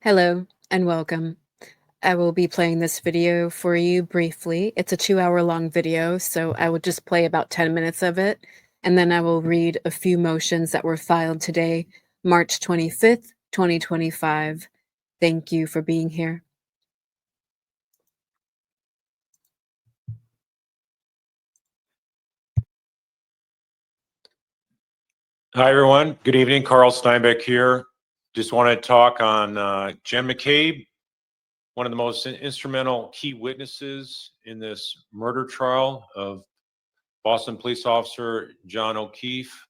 Hello and welcome. I will be playing this video for you briefly. It's a 2-hour long video, so I will just play about 10 minutes of it, and then I will read a few motions that were filed today, March 25th, 2025. Thank you for being here. Hi, everyone. Good evening. Carl Steinbeck here. Just want to talk on Jen McCabe, one of the most instrumental key witnesses in this murder trial of Boston police officer John O'Keefe.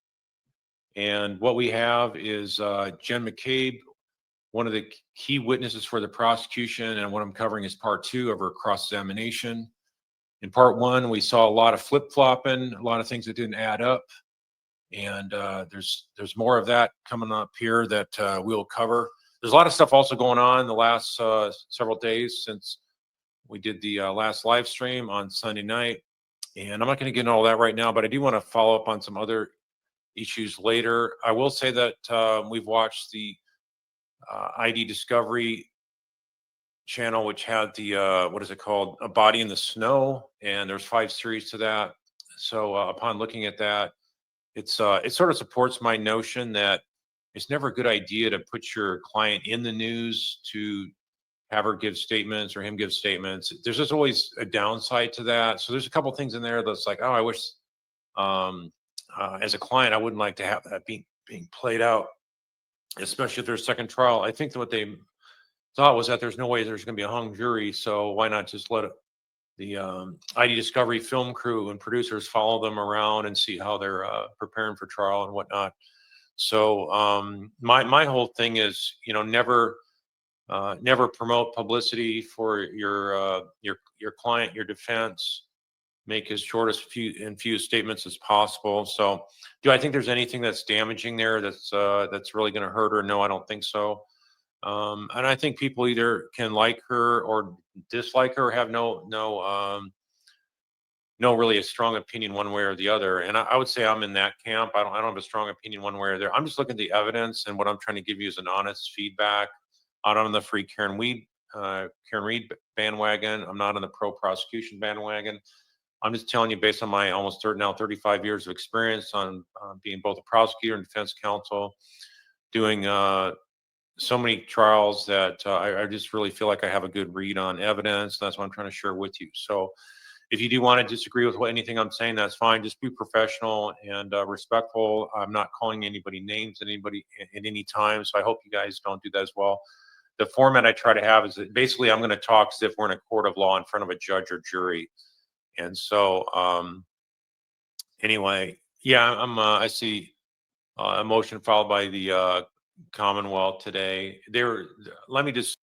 And what we have is Jen McCabe, one of the key witnesses for the prosecution. And what I'm covering is part 2 of her cross-examination. In part 1, we saw a lot of flip-flopping, a lot of things that didn't add up. And there's more of that coming up here that we'll cover. There's a lot of stuff also going on in the last several days since we did the last live stream on Sunday night. And I'm not going to get into all that right now, but I do want to follow up on some other issues later. I will say that we've watched the ID Discovery channel, which had the, what is it called? A Body in the Snow. And there's 5 series to that. So upon looking at that, it sort of supports my notion that it's never a good idea to put your client in the news to have her give statements or him give statements. There's just always a downside to that. So there's a couple things in there that's like, oh, I wish as a client, I wouldn't like to have that being played out, especially if there's a second trial. I think that what they thought was that there's no way there's going to be a hung jury. So why not just let the ID Discovery film crew and producers follow them around and see how they're preparing for trial and whatnot. So my whole thing is, never promote publicity for your client, your defense. Make as short as few statements as possible. So, do I think there's anything that's damaging there that's really going to hurt her? No, I don't think so. And I think people either can like her or dislike her, have no really a strong opinion one way or the other. And I would say I'm in that camp. I don't have a strong opinion one way or the other. I'm just looking at the evidence, and what I'm trying to give you is an honest feedback. I'm not on the free Karen Reed bandwagon. I'm not on the pro prosecution bandwagon. I'm just telling you based on my almost 35 years of experience on being both a prosecutor and defense counsel, doing so many trials that I just really feel like I have a good read on evidence. That's what I'm trying to share with you. So if you do want to disagree with anything I'm saying, that's fine. Just be professional and respectful. I'm not calling anybody names at any time. So I hope you guys don't do that as well. The format I try to have is that basically I'm going to talk as if we're in a court of law in front of a judge or jury. And so anyway, yeah, I see a motion filed by the Commonwealth today. Let me just.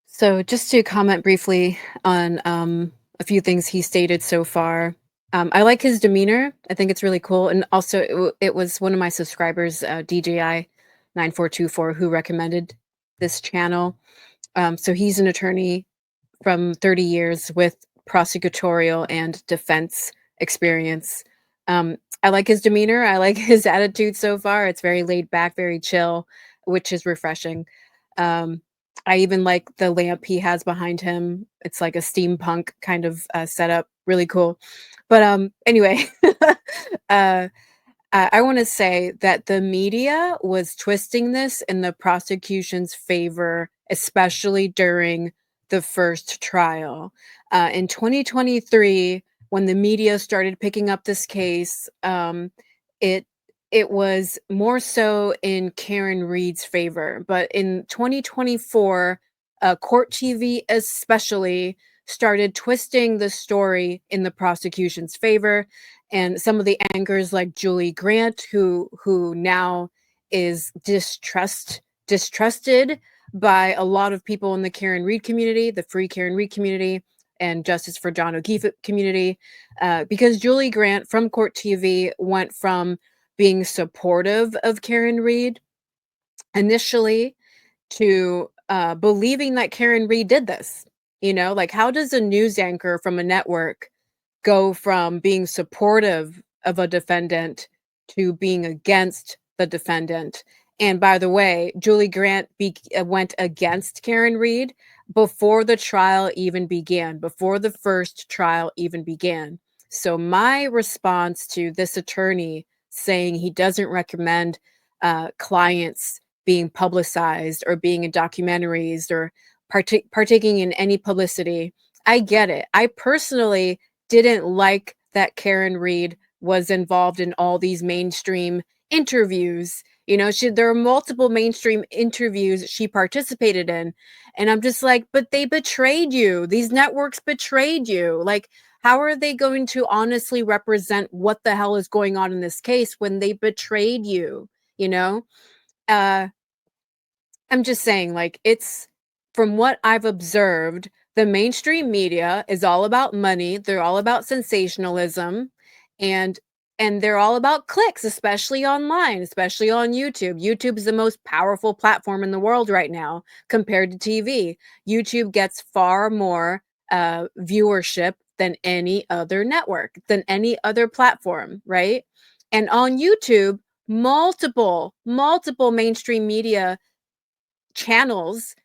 So just to comment briefly on a few things he stated so far. I like his demeanor. I think it's really cool. And also it was one of my subscribers, DJI 9424, who recommended this channel. So he's an attorney from 30 years with prosecutorial and defense experience. I like his demeanor. I like his attitude so far. It's very laid back, very chill, which is refreshing. I even like the lamp he has behind him. It's like a steampunk kind of setup. Really cool. But anyway, I want to say that the media was twisting this in the prosecution's favor, especially during the first trial. In 2023, when the media started picking up this case, it was more so in Karen Reed's favor. But in 2024, Court TV especially started twisting the story in the prosecution's favor. And some of the anchors like Julie Grant, who now is distrusted by a lot of people in the Karen Reed community, the Free Karen Reed community, and Justice for John O'Keefe community, because Julie Grant from Court TV went from being supportive of Karen Reed initially to believing that Karen Reed did this. Like, how does a news anchor from a network go from being supportive of a defendant to being against the defendant? And by the way, Julie Grant went against Karen Reed before the trial even began, before the first trial even began. So my response to this attorney saying he doesn't recommend clients being publicized or being in documentaries or partaking in any publicity, I get it. I personally didn't like that Karen Reed was involved in all these mainstream interviews. You know, there are multiple mainstream interviews she participated in. And I'm just like, but they betrayed you. These networks betrayed you. Like, how are they going to honestly represent what the hell is going on in this case when they betrayed you? You know? Uh, I'm just saying, like, it's from what I've observed, the mainstream media is all about money. They're all about sensationalism, and they're all about clicks, especially online, especially on YouTube. YouTube is the most powerful platform in the world right now compared to TV. YouTube gets far more viewership than any other network, than any other platform, right? And on YouTube, multiple mainstream media channels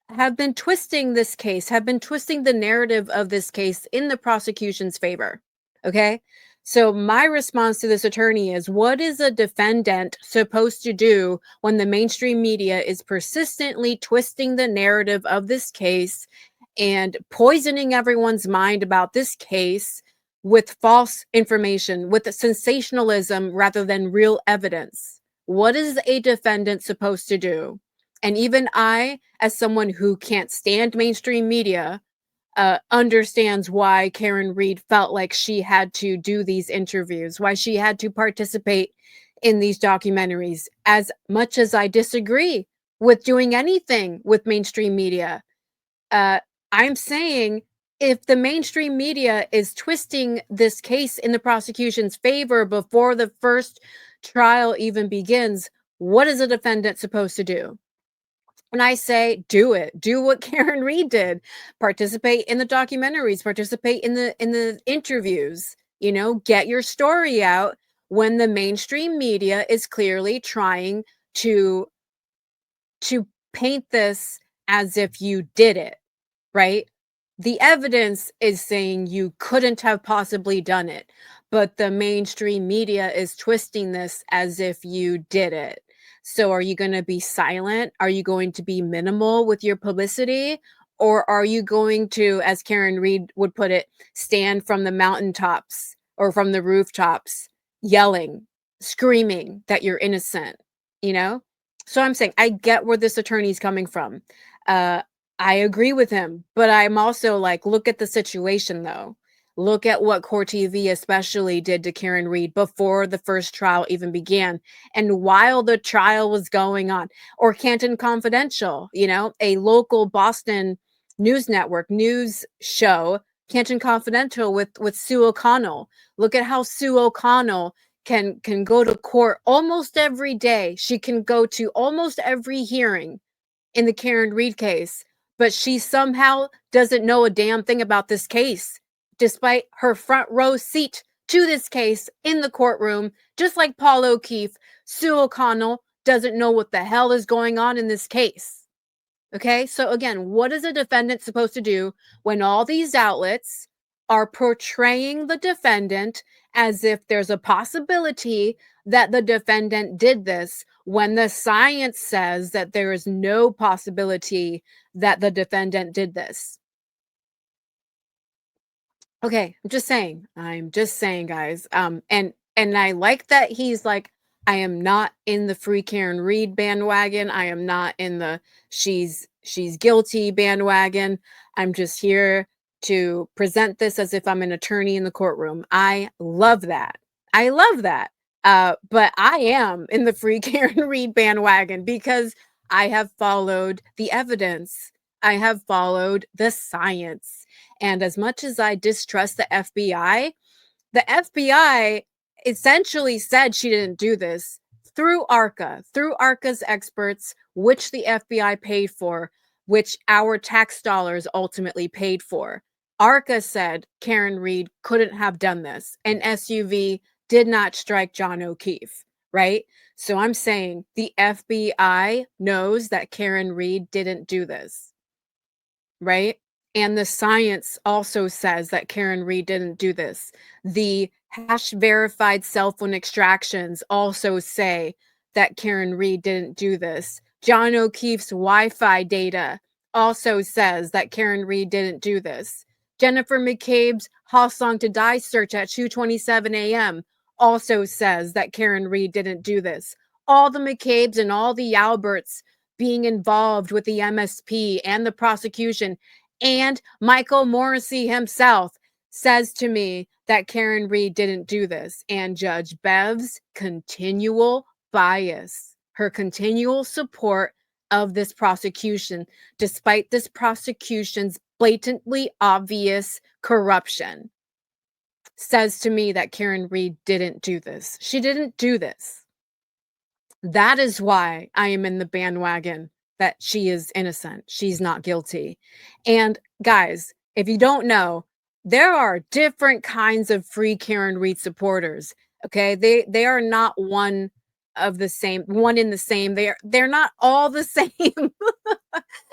have been twisting this case, have been twisting the narrative of this case in the prosecution's favor. Okay. So, my response to this attorney is, what is a defendant supposed to do when the mainstream media is persistently twisting the narrative of this case and poisoning everyone's mind about this case with false information, with sensationalism rather than real evidence? What is a defendant supposed to do? And even I, as someone who can't stand mainstream media, understands why Karen Reed felt like she had to do these interviews, why she had to participate in these documentaries. As much as I disagree with doing anything with mainstream media, uh, I'm saying if the mainstream media is twisting this case in the prosecution's favor before the first trial even begins, what is a defendant supposed to do? And I say, do it. Do what Karen Reed did. Participate in the documentaries, participate in the interviews, you know, get your story out when the mainstream media is clearly trying to paint this as if you did it, right? The evidence is saying you couldn't have possibly done it, but the mainstream media is twisting this as if you did it. So are you going to be silent? Are you going to be minimal with your publicity? Or are you going to, as Karen Reed would put it, stand from the mountaintops or from the rooftops, yelling, screaming that you're innocent, you know? So I'm saying I get where this attorney's coming from. Uh, I agree with him, but I'm also like, look at the situation though. Look at what Court TV especially did to Karen Reed before the first trial even began and while the trial was going on. Or Canton Confidential, you know, a local Boston news network news show, Canton Confidential with Sue O'Connell. Look at how Sue O'Connell can go to court almost every day. She can go to almost every hearing in the Karen Reed case, but she somehow doesn't know a damn thing about this case, despite her front row seat to this case in the courtroom. Just like Paul O'Keefe, Sue O'Connell doesn't know what the hell is going on in this case. Okay, so again, what is a defendant supposed to do when all these outlets are portraying the defendant as if there's a possibility that the defendant did this when the science says that there is no possibility that the defendant did this? Okay, I'm just saying. I'm just saying, guys. And I like that he's like, I am not in the free Karen Reed bandwagon. I am not in the she's guilty bandwagon. I'm just here to present this as if I'm an attorney in the courtroom. I love that. I love that. But I am in the free Karen Reed bandwagon because I have followed the evidence. I have followed the science. And as much as I distrust the FBI essentially said she didn't do this through ARCA's experts, which the FBI paid for, which our tax dollars ultimately paid for. ARCA said Karen Reed couldn't have done this. An SUV did not strike John O'Keefe, right? So I'm saying the FBI knows that Karen Reed didn't do this, right? And the science also says that Karen Reed didn't do this. The hash verified cell phone extractions also say that Karen Reed didn't do this. John O'Keefe's Wi-Fi data also says that Karen Reed didn't do this. Jennifer McCabe's How Long to Die search at 2:27 a.m. also says that Karen Reed didn't do this. All the McCabes and all the Alberts being involved with the MSP and the prosecution, and Michael Morrissey himself says to me that Karen Reed didn't do this. And Judge Bev's continual bias, her continual support of this prosecution, despite this prosecution's blatantly obvious corruption, says to me that Karen Reed didn't do this. She didn't do this. That is why I am in the bandwagon that she is innocent. She's not guilty. And guys, if you don't know, there are different kinds of free Karen Reed supporters. Okay. They are not one of the same, one in the same. They're not all the same.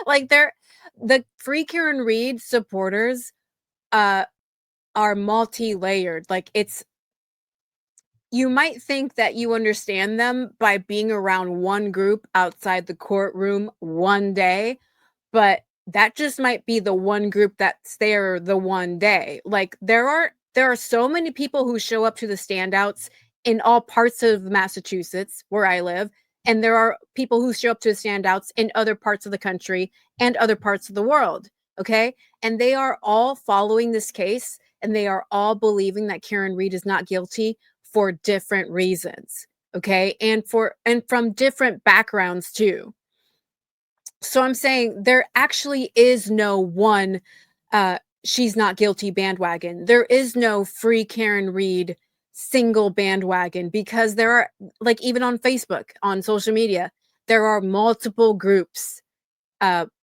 Like the free Karen Reed supporters are multi-layered. Like you might think that you understand them by being around one group outside the courtroom one day, but that just might be the one group that's there the one day. Like there are so many people who show up to the standouts in all parts of Massachusetts where I live, and there are people who show up to the standouts in other parts of the country and other parts of the world, okay? And they are all following this case, and they are all believing that Karen Reed is not guilty for different reasons, okay? And from different backgrounds too. So I'm saying there actually is no one she's not guilty bandwagon. There is no free Karen Reed single bandwagon, because there are, like, even on Facebook, on social media, there are multiple groups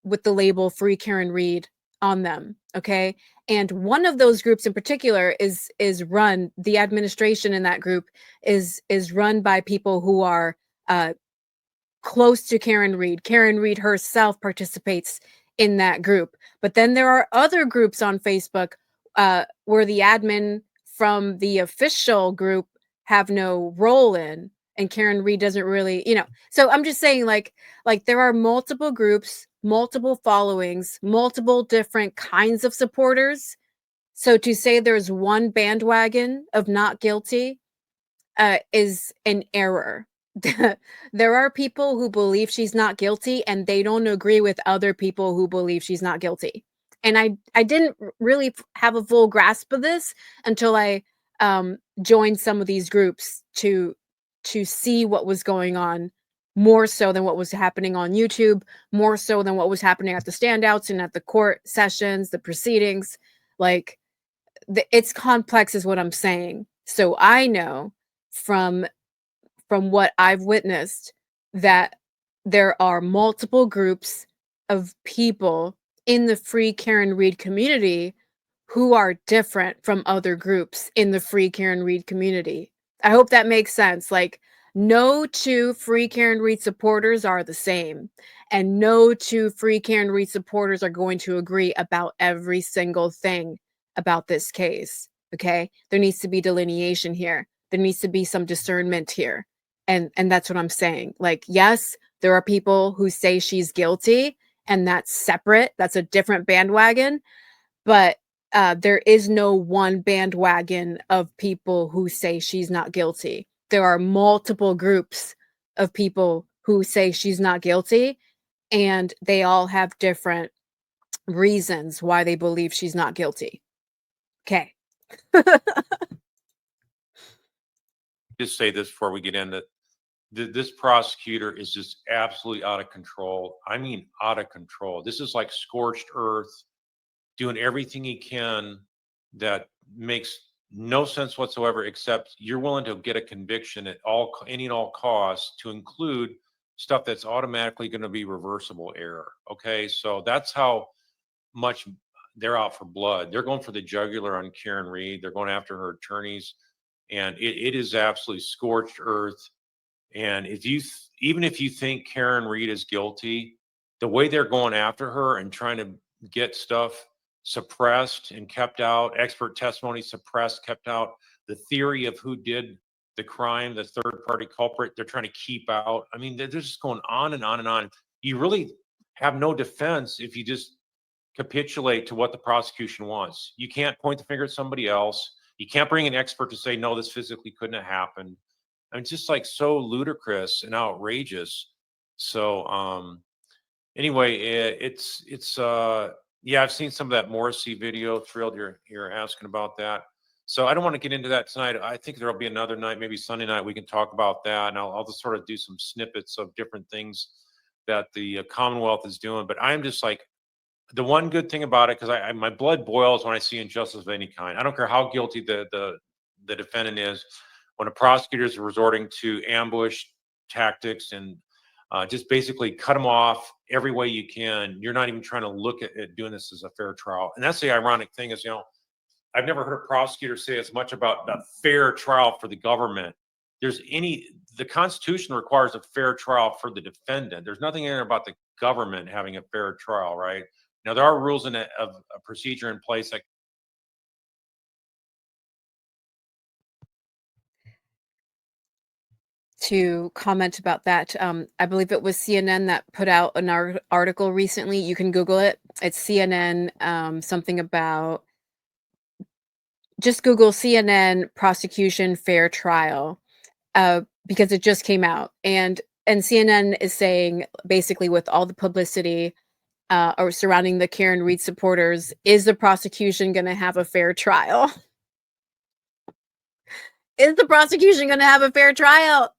with the label free Karen Reed on them, okay? And one of those groups in particular is run, the administration in that group is run by people who are close to Karen Reed. Karen Reed herself participates in that group. But then there are other groups on Facebook where the admin from the official group have no role in, and Karen Reed doesn't really, So I'm just saying, like there are multiple groups, multiple followings, multiple different kinds of supporters. So to say there's one bandwagon of not guilty is an error. There are people who believe she's not guilty, and they don't agree with other people who believe she's not guilty. And I didn't really have a full grasp of this until I joined some of these groups to see what was going on, more so than what was happening on YouTube, more so than what was happening at the standouts and at the court sessions, the proceedings. Like it's complex is what I'm saying. So I know from what I've witnessed that there are multiple groups of people in the free Karen Reed community who are different from other groups in the free Karen Reed community. I hope that makes sense. Like, no two free Karen Reed supporters are the same, and no two free Karen Reed supporters are going to agree about every single thing about this case. Okay? There needs to be delineation here. There needs to be some discernment here. And that's what I'm saying. Like, yes, there are people who say she's guilty, and that's separate. That's a different bandwagon. But there is no one bandwagon of people who say she's not guilty. There are multiple groups of people who say she's not guilty, and they all have different reasons why they believe she's not guilty. Okay. Just say this before we get into this prosecutor is just absolutely out of control. I mean, out of control. This is like scorched earth, doing everything he can that makes no sense whatsoever, except you're willing to get a conviction at any and all costs, to include stuff that's automatically going to be reversible error. Okay, so that's how much they're out for blood. They're going for the jugular on Karen Reed. They're going after her attorneys, and it is absolutely scorched earth. And even if you think Karen Reed is guilty, the way they're going after her and trying to get stuff suppressed and kept out, expert testimony suppressed, kept out, the theory of who did the crime, the third party culprit, they're trying to keep out. I mean, they're just going on and on and on. You really have no defense if you just capitulate to what the prosecution wants. You can't point the finger at somebody else. You can't bring an expert to say, no, this physically couldn't have happened. I mean, it's just like so ludicrous and outrageous. So anyway, yeah, I've seen some of that Morrissey video. Thrilled you're asking about that. So I don't want to get into that tonight. I think there'll be another night, maybe Sunday night, we can talk about that, and I'll just sort of do some snippets of different things that the Commonwealth is doing. But I'm just like, the one good thing about it, because my blood boils when I see injustice of any kind. I don't care how guilty the defendant is. When a prosecutor is resorting to ambush tactics and just basically cut them off every way you can, you're not even trying to look at doing this as a fair trial. And that's the ironic thing is, I've never heard a prosecutor say as much about a fair trial for the government. The Constitution requires a fair trial for the defendant. There's nothing in there about the government having a fair trial, right? Now, there are rules of a procedure in place that to comment about that, I believe it was CNN that put out an article recently. You can Google it. It's CNN, something about, just Google CNN prosecution fair trial, because it just came out. And CNN is saying, basically, with all the publicity or surrounding the Karen Reed supporters, is the prosecution going to have a fair trial? Is the prosecution going to have a fair trial?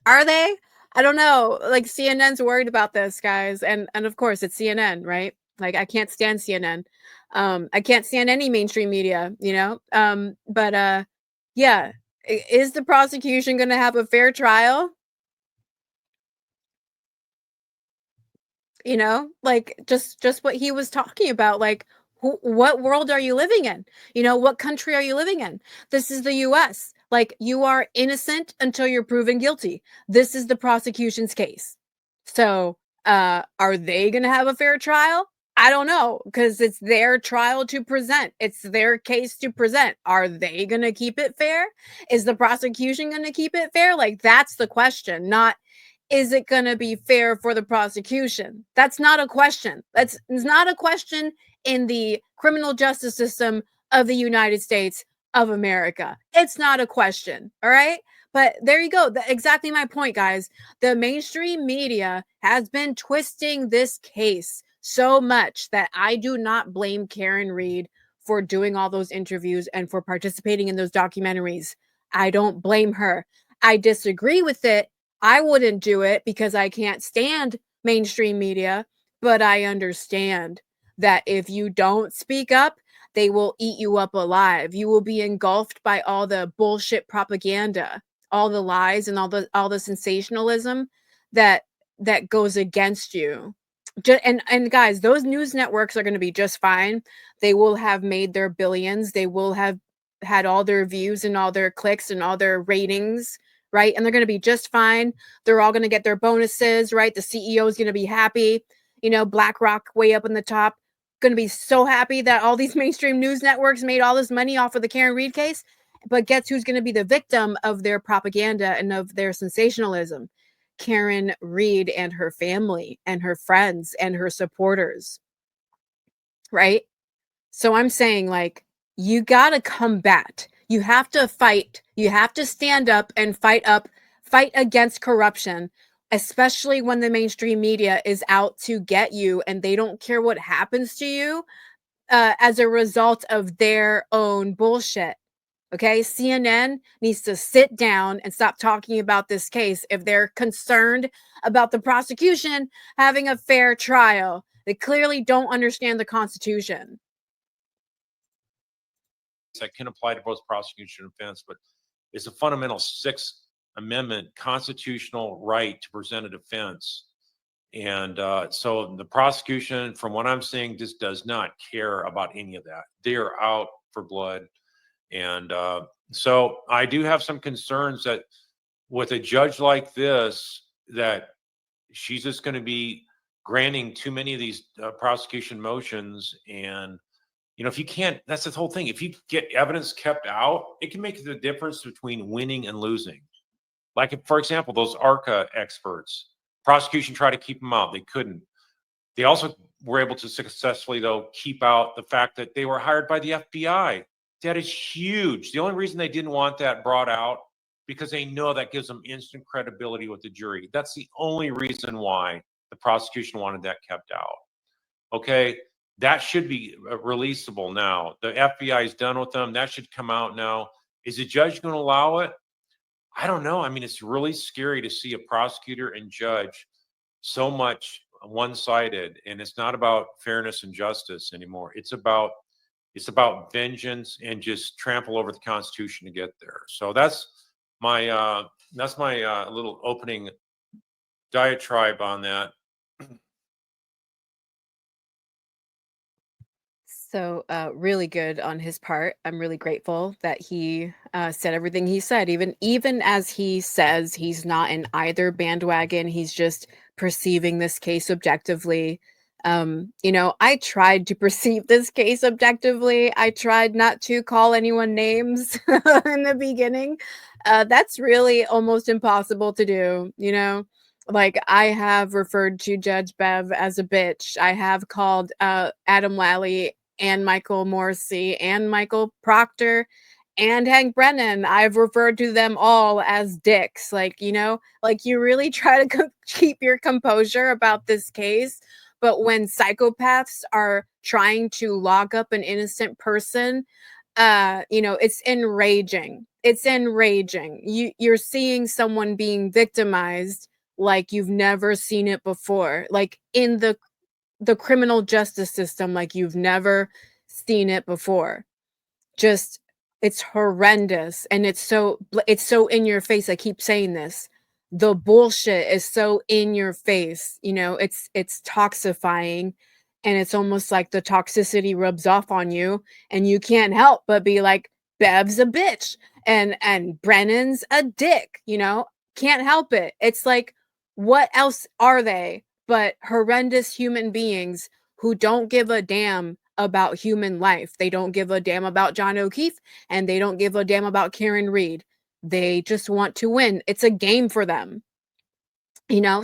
Are they? I don't know. Like, CNN's worried about this, guys. And of course, it's CNN, right? Like, I can't stand CNN. I can't stand any mainstream media, but yeah. Is the prosecution going to have a fair trial? Like, just what he was talking about. Like, what world are you living in? What country are you living in? This is the US. Like, you are innocent until you're proven guilty. This is the prosecution's case. So are they gonna have a fair trial? I don't know, because it's their trial to present. It's their case to present. Are they gonna keep it fair? Is the prosecution gonna keep it fair? Like, that's the question, not, is it going to be fair for the prosecution? That's not a question. It's not a question in the criminal justice system of the United States of America. It's not a question. All right. But there you go. Exactly my point, guys. The mainstream media has been twisting this case so much that I do not blame Karen Reed for doing all those interviews and for participating in those documentaries. I don't blame her. I disagree with it. I wouldn't do it because I can't stand mainstream media, but I understand that if you don't speak up, they will eat you up alive. You will be engulfed by all the bullshit propaganda, all the lies, and all the sensationalism that goes against you. And guys, those news networks are going to be just fine. They will have made their billions. They will have had all their views and all their clicks and all their ratings, right? And they're going to be just fine. They're all going to get their bonuses, right? The CEO is going to be happy. BlackRock way up in the top, going to be so happy that all these mainstream news networks made all this money off of the Karen Reed case. But guess who's going to be the victim of their propaganda and of their sensationalism? Karen Reed and her family and her friends and her supporters, right? So I'm saying, like, you got to combat. You have to fight. You have to stand up and fight against corruption, especially when the mainstream media is out to get you and they don't care what happens to you as a result of their own bullshit. Okay, CNN needs to sit down and stop talking about this case if they're concerned about the prosecution having a fair trial. They clearly don't understand the Constitution. That can apply to both prosecution and defense, but it's a fundamental Sixth Amendment constitutional right to present a defense. And so the prosecution, from what I'm seeing, just does not care about any of that. They are out for blood. And so I do have some concerns that with a judge like this, that she's just going to be granting too many of these prosecution motions. And, if you can't, that's the whole thing. If you get evidence kept out, it can make the difference between winning and losing. Like, for example, those ARCA experts, prosecution tried to keep them out. They couldn't. They also were able to successfully, though, keep out the fact that they were hired by the FBI. That is huge. The only reason they didn't want that brought out, because they know that gives them instant credibility with the jury. That's the only reason why the prosecution wanted that kept out. Okay, that should be releasable now. The FBI is done with them. That should come out now. Is the judge going to allow it? I don't know. I mean, it's really scary to see a prosecutor and judge so much one-sided, and it's not about fairness and justice anymore. It's about vengeance and just trample over the Constitution to get there. So that's my little opening diatribe on that. So, really good on his part. I'm really grateful that he said everything he said. Even as he says he's not in either bandwagon, he's just perceiving this case objectively. I tried to perceive this case objectively. I tried not to call anyone names in the beginning. That's really almost impossible to do. Like, I have referred to Judge Bev as a bitch. I have called Adam Lally and Michael Morrissey and Michael Proctor and Hank Brennan. I've referred to them all as dicks. Like, you really try to keep your composure about this case. But when psychopaths are trying to lock up an innocent person, it's enraging. It's enraging. You're seeing someone being victimized like you've never seen it before, like in the criminal justice system, like you've never seen it before. Just, it's horrendous, and it's so in your face. I keep saying this. The bullshit is so in your face. It's toxifying, and it's almost like the toxicity rubs off on you, and you can't help but be like, Bev's a bitch and Brennan's a dick. Can't help it. It's like, what else are they but horrendous human beings who don't give a damn about human life? They don't give a damn about John O'Keefe, and they don't give a damn about Karen Reed. They just want to win. It's a game for them.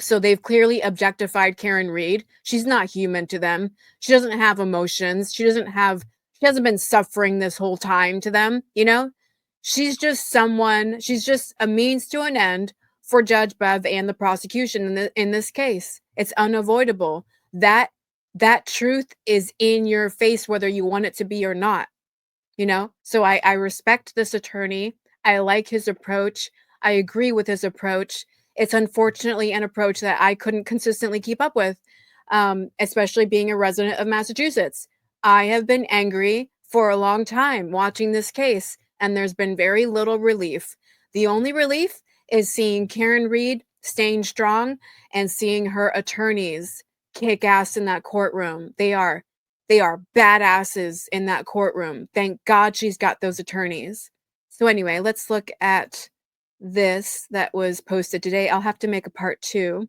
So they've clearly objectified Karen Reed. She's not human to them. She doesn't have emotions. She hasn't been suffering this whole time to them. She's just a means to an end for Judge Bev and the prosecution in this case. It's unavoidable. That truth is in your face, whether you want it to be or not. So I respect this attorney. I like his approach. I agree with his approach. It's unfortunately an approach that I couldn't consistently keep up with, especially being a resident of Massachusetts. I have been angry for a long time watching this case, and there's been very little relief. The only relief is seeing Karen Reed staying strong and seeing her attorneys kick ass in that courtroom. They are badasses in that courtroom. Thank God she's got those attorneys. So anyway, let's look at this that was posted today. I'll have to make a part 2.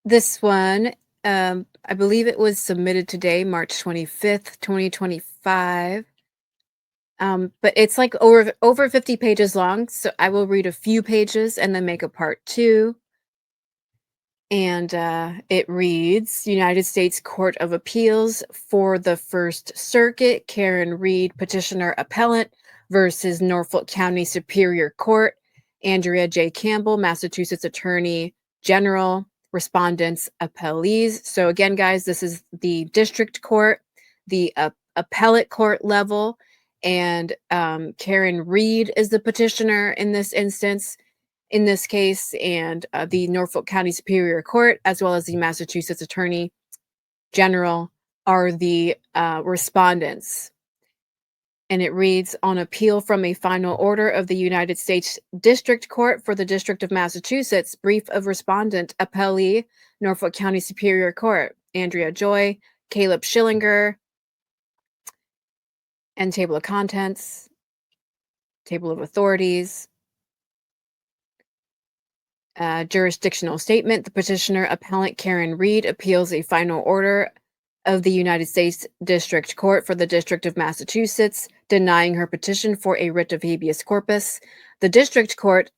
This one, I believe it was submitted today, March 25th, 2025. But it's like over 50 pages long, so I will read a few pages and then make a part 2. And it reads, United States Court of Appeals for the First Circuit, Karen Reed, petitioner appellant versus Norfolk County Superior Court, Andrea J. Campbell, Massachusetts Attorney General, respondents, appellees. So again, guys, this is the district court, the appellate court level, and Karen Reed is the petitioner in this instance. In this case, and the Norfolk County Superior Court, as well as the Massachusetts Attorney General, are the respondents. And it reads, on appeal from a final order of the United States District Court for the District of Massachusetts, brief of respondent, appellee, Norfolk County Superior Court, Andrea Joy, Caleb Schillinger, and table of contents, table of authorities. Jurisdictional statement. The petitioner, appellant Karen Reed, appeals a final order of the United States District Court for the District of Massachusetts denying her petition for a writ of habeas corpus. The District Court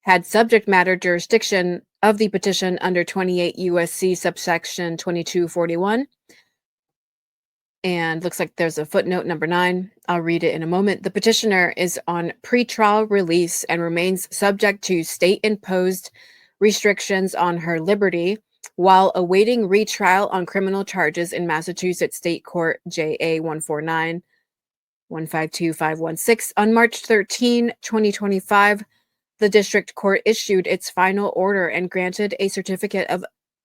had subject matter jurisdiction of the petition under 28 U.S.C. subsection 2241. And looks like there's a footnote number 9. I'll read it in a moment. The petitioner is on pretrial release and remains subject to state-imposed restrictions on her liberty while awaiting retrial on criminal charges in Massachusetts State Court JA 149 152516. On March 13, 2025, the District Court issued its final order and granted a certificate of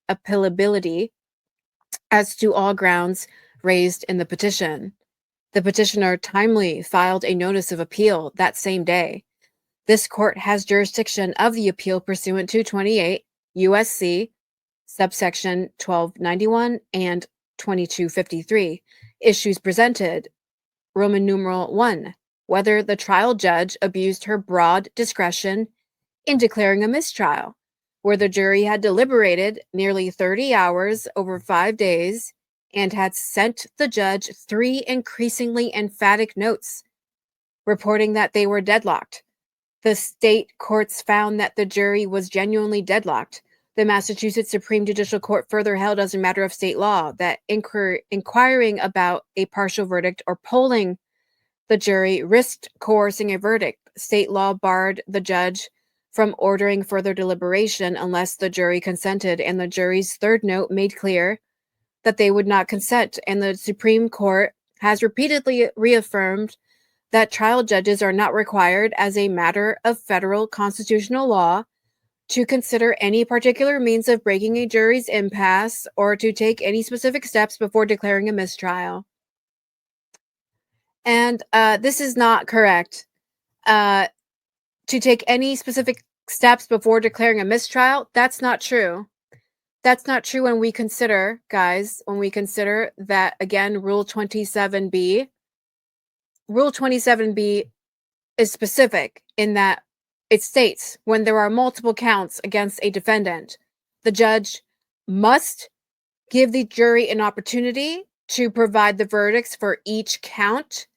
appealability as to all grounds raised in the petition. The petitioner timely filed a notice of appeal that same day. This court has jurisdiction of the appeal pursuant to 28 U.S.C. subsection 1291 and 2253. Issues presented. Roman numeral 1. Whether the trial judge abused her broad discretion in declaring a mistrial, where the jury had deliberated nearly 30 hours over 5 days and had sent the judge 3 increasingly emphatic notes reporting that they were deadlocked. The state courts found that the jury was genuinely deadlocked. The Massachusetts Supreme Judicial Court further held as a matter of state law that inquiring about a partial verdict or polling the jury risked coercing a verdict. State law barred the judge from ordering further deliberation unless the jury consented, and the jury's third note made clear that they would not consent, and the Supreme Court has repeatedly reaffirmed that trial judges are not required as a matter of federal constitutional law to consider any particular means of breaking a jury's impasse or to take any specific steps before declaring a mistrial. And this is not correct. To take any specific steps before declaring a mistrial, that's not true. That's not true when we consider, guys, that, again, Rule 27B is specific in that it states when there are multiple counts against a defendant, the judge must give the jury an opportunity to provide the verdicts for each count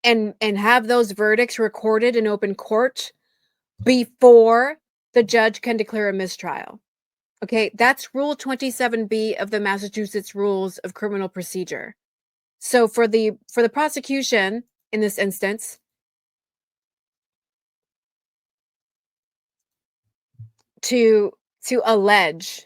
and have those verdicts recorded in open court before the judge can declare a mistrial. Okay, that's Rule 27B of the Massachusetts Rules of Criminal Procedure. So for the prosecution in this instance to allege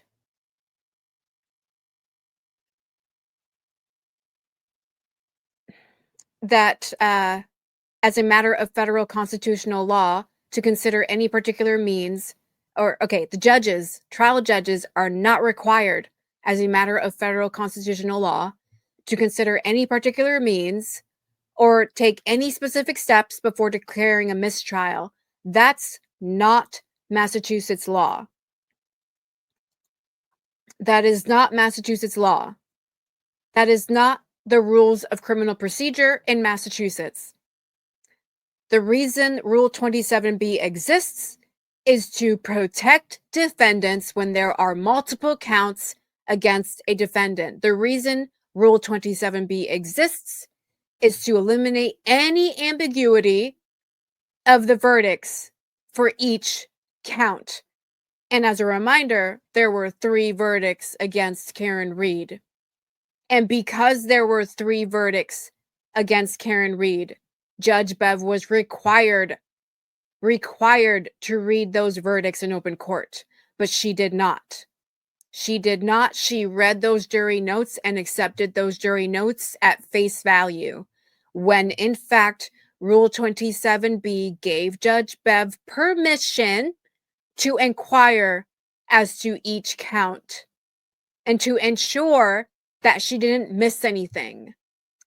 that as a matter of federal constitutional law to consider any particular means, the trial judges are not required as a matter of federal constitutional law to consider any particular means or take any specific steps before declaring a mistrial. That's not Massachusetts law. That is not Massachusetts law. That is not the rules of criminal procedure in Massachusetts. The reason Rule 27B exists is to protect defendants when there are multiple counts against a defendant. The reason Rule 27B exists is to eliminate any ambiguity of the verdicts for each count. And as a reminder, there were 3 verdicts against Karen Reed. And because there were 3 verdicts against Karen Reed, Judge Bev was required to read those verdicts in open court, but she did not. She did not. She read those jury notes and accepted those jury notes at face value, when in fact, Rule 27B gave Judge Bev permission to inquire as to each count and to ensure that she didn't miss anything.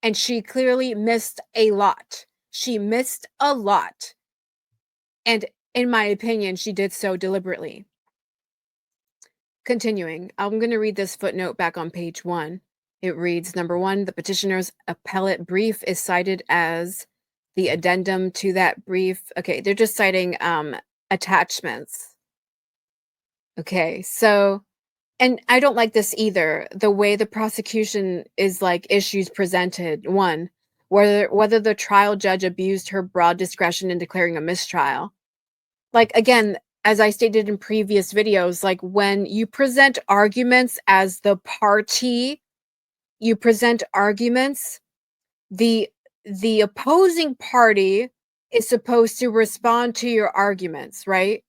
And she clearly missed a lot. She missed a lot. And in my opinion, she did so deliberately. Continuing, I'm going to read this footnote back on page 1. It reads, number 1, the petitioner's appellate brief is cited as the addendum to that brief. Okay, they're just citing attachments. Okay, so and I don't like this either, the way the prosecution is like issues presented. One, whether the trial judge abused her broad discretion in declaring a mistrial. Like again, as I stated in previous videos, like when you present arguments as the party, you present arguments, the the opposing party is supposed to respond to your arguments, right?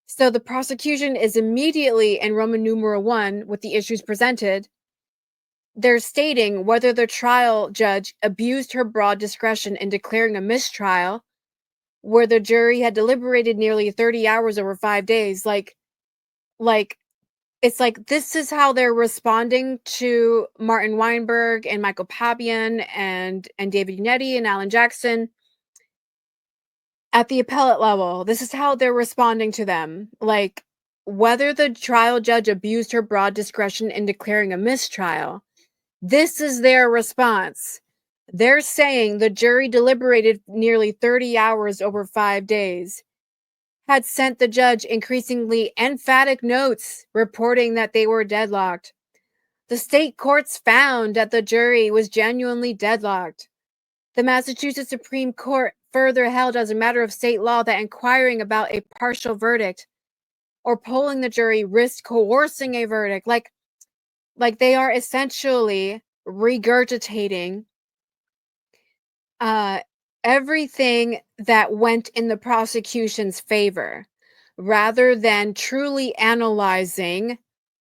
So the prosecution is immediately in Roman numeral 1 with the issues presented. They're stating whether the trial judge abused her broad discretion in declaring a mistrial where the jury had deliberated nearly 30 hours over 5 days. Like it's like this is how they're responding to Martin Weinberg and Michael Pabian and David Unetti and Alan Jackson at the appellate level. This is how they're responding to them. Like whether the trial judge abused her broad discretion in declaring a mistrial. This is their response. They're saying the jury deliberated nearly 30 hours over 5 days, had sent the judge increasingly emphatic notes reporting that they were deadlocked. The state courts found that the jury was genuinely deadlocked. The Massachusetts Supreme Court further held as a matter of state law that inquiring about a partial verdict or polling the jury risked coercing a verdict. Like they are essentially regurgitating uh, everything that went in the prosecution's favor rather than truly analyzing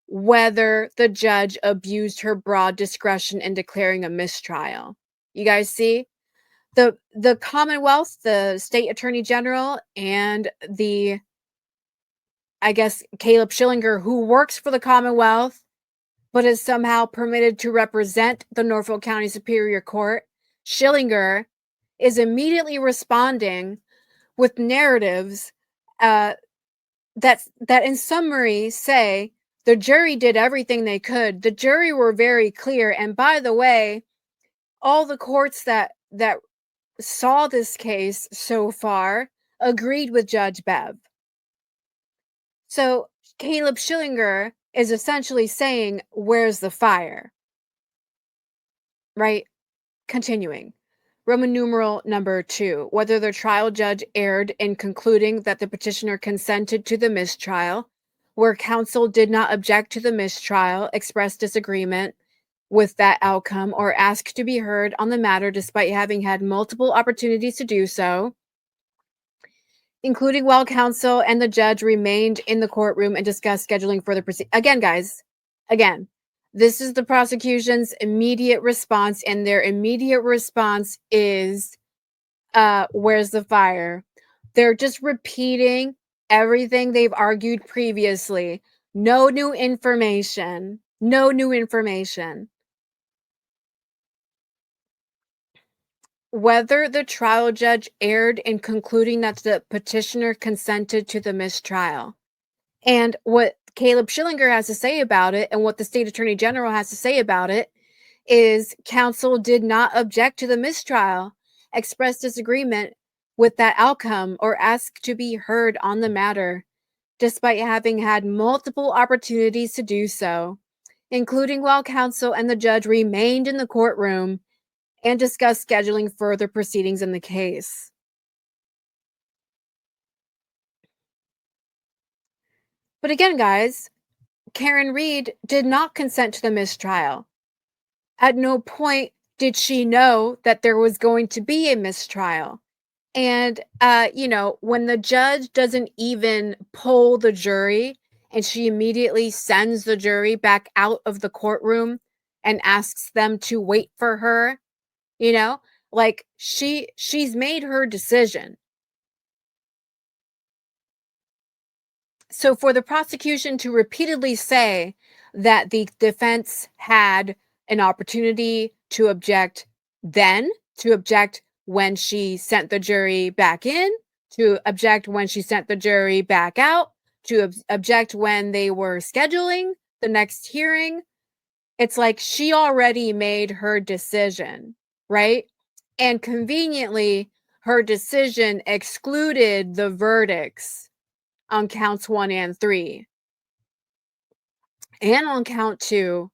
whether the judge abused her broad discretion in declaring a mistrial. You guys see? The Commonwealth, the state attorney general, and the I guess Caleb Schillinger, who works for the Commonwealth but is somehow permitted to represent the Norfolk County Superior Court, Schillinger is immediately responding with narratives that in summary say the jury did everything they could. The jury were very clear. And by the way, all the courts that saw this case so far agreed with Judge Bev. So Caleb Schillinger is essentially saying, where's the fire? Right? Continuing. Roman numeral number 2. Whether the trial judge erred in concluding that the petitioner consented to the mistrial, where counsel did not object to the mistrial, express disagreement with that outcome, or ask to be heard on the matter despite having had multiple opportunities to do so, including while counsel and the judge remained in the courtroom and discussed scheduling further proceedings. Again, guys, again, this is the prosecution's immediate response, and their immediate response is, where's the fire? They're just repeating everything they've argued previously. No new information. No new information. Whether the trial judge erred in concluding that the petitioner consented to the mistrial. And what Caleb Schillinger has to say about it, and what the state attorney general has to say about it, is counsel did not object to the mistrial, expressed disagreement with that outcome, or asked to be heard on the matter, despite having had multiple opportunities to do so, including while counsel and the judge remained in the courtroom and discussed scheduling further proceedings in the case. But again, guys, Karen Reed did not consent to the mistrial. At no point did she know that there was going to be a mistrial. And, when the judge doesn't even poll the jury and she immediately sends the jury back out of the courtroom and asks them to wait for her, like she's made her decision. So for the prosecution to repeatedly say that the defense had an opportunity to object then, to object when she sent the jury back in, to object when she sent the jury back out, to object when they were scheduling the next hearing, it's like she already made her decision, right? And conveniently, her decision excluded the verdicts on counts 1 and 3. And on count 2,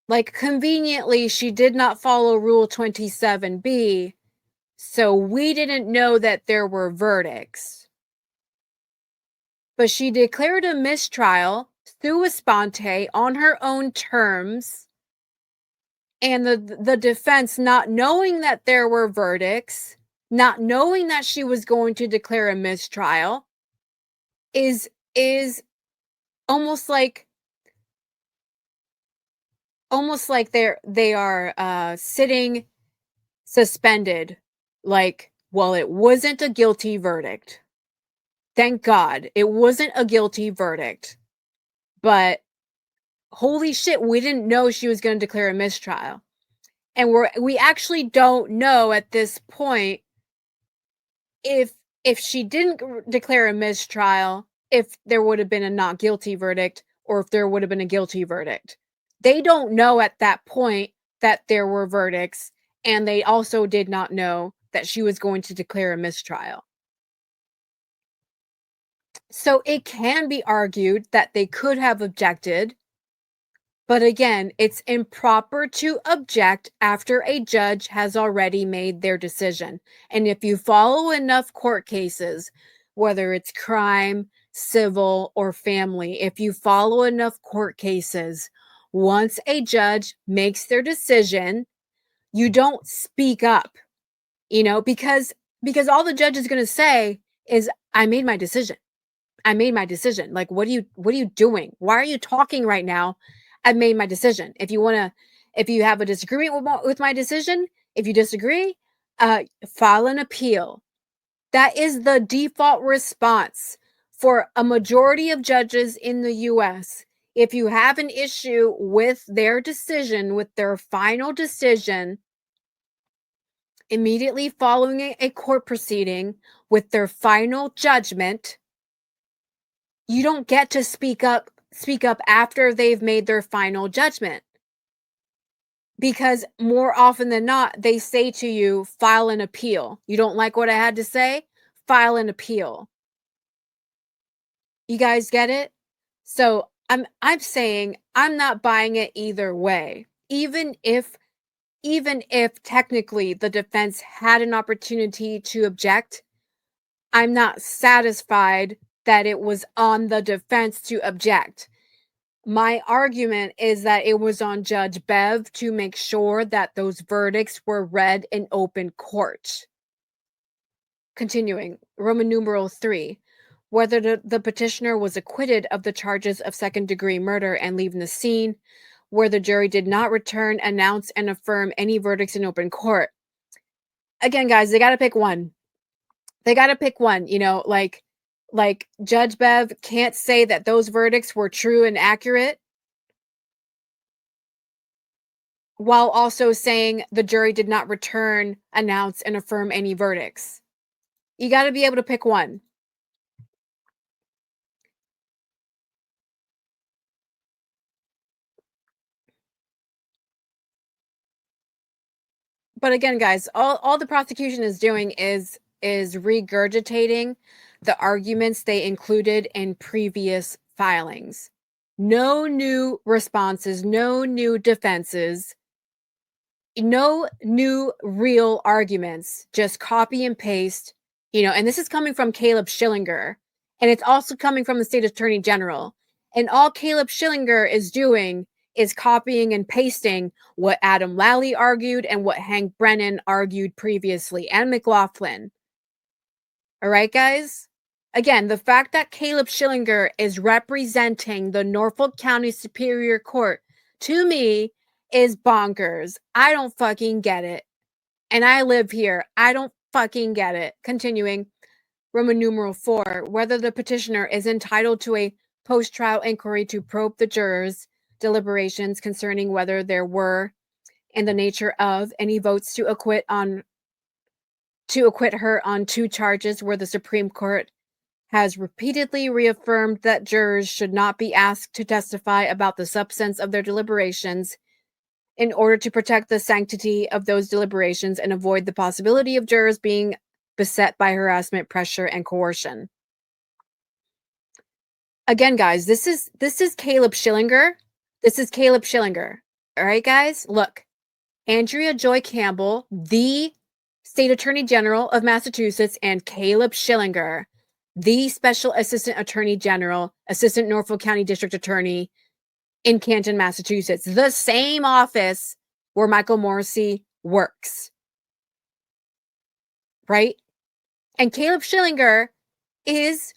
like, conveniently, she did not follow Rule 27B, so we didn't know that there were verdicts. But she declared a mistrial sua sponte on her own terms, and the defense, not knowing that there were verdicts, not knowing that she was going to declare a mistrial, is almost like they are sitting suspended, like, well, it wasn't a guilty verdict. Thank God it wasn't a guilty verdict. But holy shit, we didn't know she was going to declare a mistrial. And we actually don't know at this point if she didn't declare a mistrial, if there would have been a not guilty verdict or if there would have been a guilty verdict. They don't know at that point that there were verdicts, and they also did not know that she was going to declare a mistrial. So it can be argued that they could have objected, but again, it's improper to object after a judge has already made their decision. And if you follow enough court cases, whether it's crime, civil, or family, if you follow enough court cases, once a judge makes their decision, you don't speak up, because all the judge is going to say is, I made my decision. I made my decision. Like, what are you doing? Why are you talking right now? I've made my decision. If you have a disagreement with my decision, if you disagree, file an appeal. That is the default response for a majority of judges in the US. If you have an issue with their decision, with their final decision, immediately following a court proceeding with their final judgment, you don't get to speak up after they've made their final judgment. Because more often than not, they say to you, file an appeal. You don't like what I had to say? File an appeal. You guys get it? So I'm saying I'm not buying it either way. Even if technically the defense had an opportunity to object, I'm not satisfied that it was on the defense to object. My argument is that it was on Judge Bev to make sure that those verdicts were read in open court. Continuing, Roman numeral 3, whether the petitioner was acquitted of the charges of second-degree murder and leaving the scene, where the jury did not return, announce, and affirm any verdicts in open court. Again, guys, they got to pick one. They got to pick one, like Judge Bev can't say that those verdicts were true and accurate while also saying the jury did not return, announce, and affirm any verdicts. You got to be able to pick one. But again, guys, all the prosecution is doing is regurgitating the arguments they included in previous filings. No new responses, no new defenses, no new real arguments, just copy and paste, and this is coming from Caleb Schillinger, and it's also coming from the state attorney general. And all Caleb Schillinger is doing is copying and pasting what Adam Lally argued and what Hank Brennan argued previously, and McLaughlin. All right, guys? Again, the fact that Caleb Schillinger is representing the Norfolk County Superior Court, to me, is bonkers. I don't fucking get it. And I live here. I don't fucking get it. Continuing, Roman numeral 4, whether the petitioner is entitled to a post-trial inquiry to probe the jurors' deliberations concerning whether there were, and the nature of, any votes to acquit her on 2 charges where the Supreme Court has repeatedly reaffirmed that jurors should not be asked to testify about the substance of their deliberations in order to protect the sanctity of those deliberations and avoid the possibility of jurors being beset by harassment, pressure, and coercion. again, guys, this is Caleb Schillinger. This is Caleb Schillinger. All right, guys, look. Andrea Joy Campbell, the State Attorney General of Massachusetts, and Caleb Schillinger, the Special Assistant Attorney General, Assistant Norfolk County District Attorney in Canton, Massachusetts, the same office where Michael Morrissey works. Right? And Caleb Schillinger is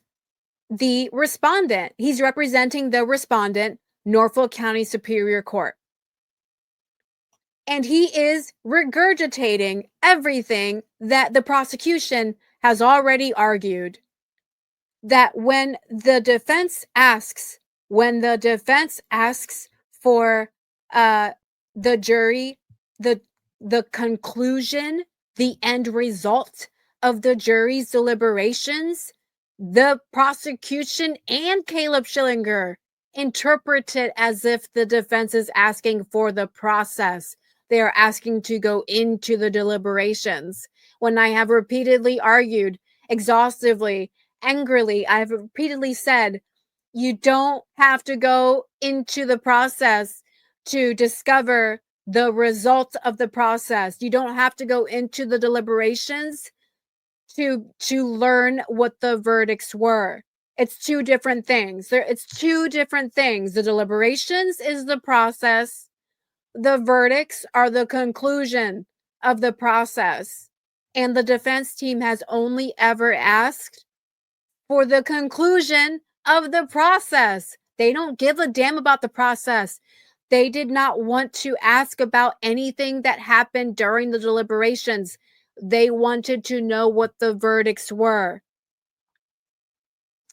the respondent. He's representing the respondent, Norfolk County Superior Court. And he is regurgitating everything that the prosecution has already argued. That when the defense asks for the jury, the conclusion, the end result of the jury's deliberations, the prosecution and Caleb Schillinger interpret it as if the defense is asking for the process. They are asking to go into the deliberations. When I have repeatedly argued, exhaustively, angrily, I have repeatedly said, you don't have to go into the process to discover the result of the process. You don't have to go into the deliberations to learn what the verdicts were. It's two different things. It's two different things. The deliberations is the process. The verdicts are the conclusion of the process. And the defense team has only ever asked for the conclusion of the process. They don't give a damn about the process. They did not want to ask about anything that happened during the deliberations. They wanted to know what the verdicts were.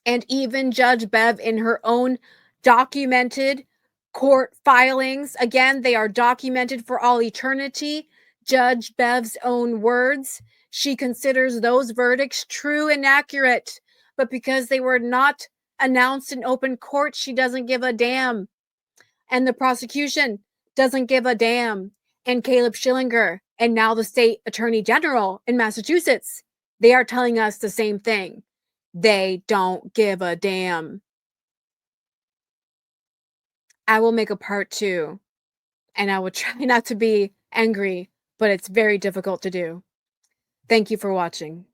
And even Judge Bev, in her own documented court filings, again, they are documented for all eternity. Judge Bev's own words, she considers those verdicts true and accurate, but because they were not announced in open court, she doesn't give a damn. And the prosecution doesn't give a damn. And Caleb Schillinger, and now the State Attorney General in Massachusetts, they are telling us the same thing. They don't give a damn. I will make a part 2, and I will try not to be angry, but it's very difficult to do. Thank you for watching.